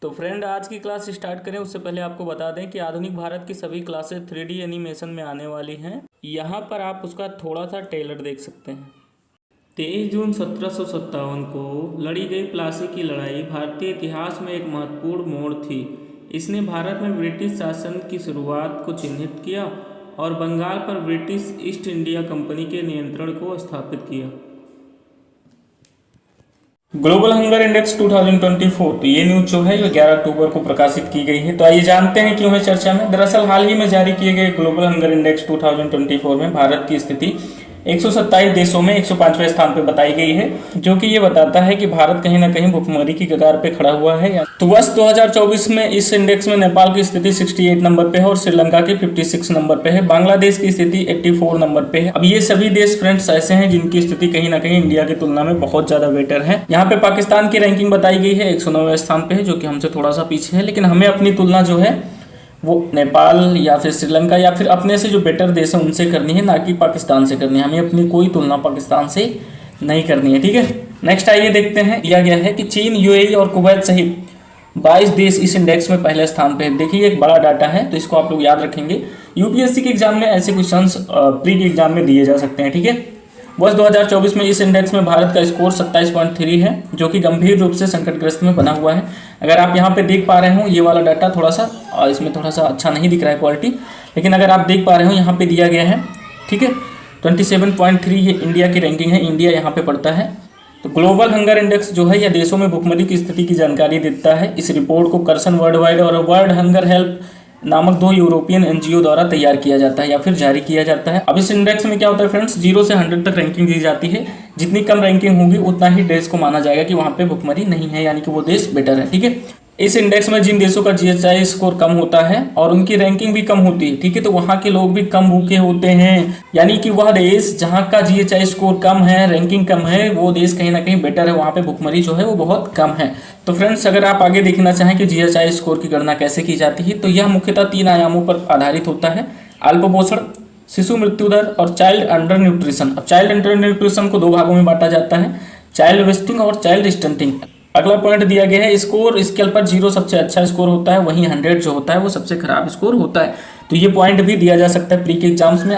तो फ्रेंड, आज की क्लास स्टार्ट करें उससे पहले आपको बता दें कि आधुनिक भारत की सभी क्लासेस 3D एनिमेशन में आने वाली हैं। यहाँ पर आप उसका थोड़ा सा ट्रेलर देख सकते हैं। 23 जून 1757 को लड़ी गई प्लासी की लड़ाई भारतीय इतिहास में एक महत्वपूर्ण मोड़ थी। इसने भारत में ब्रिटिश शासन की शुरुआत को चिन्हित किया और बंगाल पर ब्रिटिश ईस्ट इंडिया कंपनी के नियंत्रण को स्थापित किया। ग्लोबल हंगर इंडेक्स 2024, तो ये न्यूज जो है ये 11 अक्टूबर को प्रकाशित की गई है। तो आइए जानते हैं क्यों है चर्चा में। दरअसल हाल ही में जारी किए गए ग्लोबल हंगर इंडेक्स 2024 में भारत की स्थिति 127 देशों में 105वें स्थान पे बताई गई है, जो कि ये बताता है कि भारत कहीं ना कहीं भुखमरी की कगार पे खड़ा हुआ है। तो वर्ष 2024 में इस इंडेक्स में नेपाल की स्थिति 68 नंबर पे है और श्रीलंका की 56 नंबर पे है। बांग्लादेश की स्थिति 84 नंबर पे है। अब ये सभी देश फ्रेंड्स ऐसे हैं जिनकी स्थिति कहीं ना कहीं इंडिया की तुलना में बहुत ज्यादा बेटर है। यहाँ पे पाकिस्तान की रैंकिंग बताई गई है 109वें स्थान पे है, जो कि हमसे थोड़ा सा पीछे है। लेकिन हमें अपनी तुलना जो है वो नेपाल या फिर श्रीलंका या फिर अपने से जो बेटर देश है उनसे करनी है, ना कि पाकिस्तान से करनी है। हमें अपनी कोई तुलना पाकिस्तान से नहीं करनी है, ठीक है। नेक्स्ट आइए देखते हैं। दिया गया है कि चीन, यूएई और कुवैत सहित 22 देश इस इंडेक्स में पहले स्थान पे है। देखिए एक बड़ा डाटा है, तो इसको आप लोग याद रखेंगे। यूपीएससी के एग्जाम में ऐसे क्वेश्चंस प्री के एग्जाम में दिए जा सकते हैं, ठीक है। वर्ष 2024 में इस इंडेक्स में भारत का स्कोर 27.3 है, जो कि गंभीर रूप से संकटग्रस्त में बना हुआ है। अगर आप यहाँ पे देख पा रहे हो, ये वाला डाटा थोड़ा सा इसमें थोड़ा सा अच्छा नहीं दिख रहा है क्वालिटी, लेकिन अगर आप देख पा रहे हो यहाँ पे दिया गया है, ठीक है। 27.3 ये इंडिया की रैंकिंग है, इंडिया यहाँ पे पड़ता है। तो ग्लोबल हंगर इंडेक्स जो है यह देशों में भुखमरी की स्थिति की जानकारी देता है। इस रिपोर्ट को कर्सन वर्ल्ड वाइड और वर्ल्ड हंगर हेल्प नामक 2 यूरोपियन एनजीओ द्वारा तैयार किया जाता है या फिर जारी किया जाता है। अब इस इंडेक्स में क्या होता है फ्रेंड्स, 0 से 100 तक रैंकिंग दी जाती है। जितनी कम रैंकिंग होगी उतना ही देश को माना जाएगा कि वहाँ पे भुखमरी नहीं है, यानी कि वो देश बेटर है, ठीक है। इस इंडेक्स में जिन देशों का जीएचआई स्कोर कम होता है और उनकी रैंकिंग भी कम होती है, ठीक है, तो वहाँ के लोग भी कम भूखे होते हैं। यानी कि वह देश जहाँ का जीएचआई स्कोर कम है, रैंकिंग कम है, वो देश कहीं ना कहीं बेटर है, वहाँ पे भुखमरी जो है वो बहुत कम है। तो फ्रेंड्स, अगर आप आगे देखना चाहें कि जीएचआई स्कोर की गणना कैसे की जाती है, तो यह मुख्यतः 3 आयामों पर आधारित होता है: अल्पपोषण, शिशु मृत्यु दर और चाइल्ड अंडर न्यूट्रिशन। अब चाइल्ड अंडर न्यूट्रिशन को 2 भागों में बांटा जाता है, चाइल्ड वेस्टिंग और चाइल्ड स्टंटिंग। अगला पॉइंट दिया गया है, स्कोर स्केल पर 0 सबसे अच्छा स्कोर होता है, वहीं 100 जो होता है वो सबसे खराब स्कोर होता है। तो ये पॉइंट भी दिया जा सकता है प्री के एग्जाम्स में।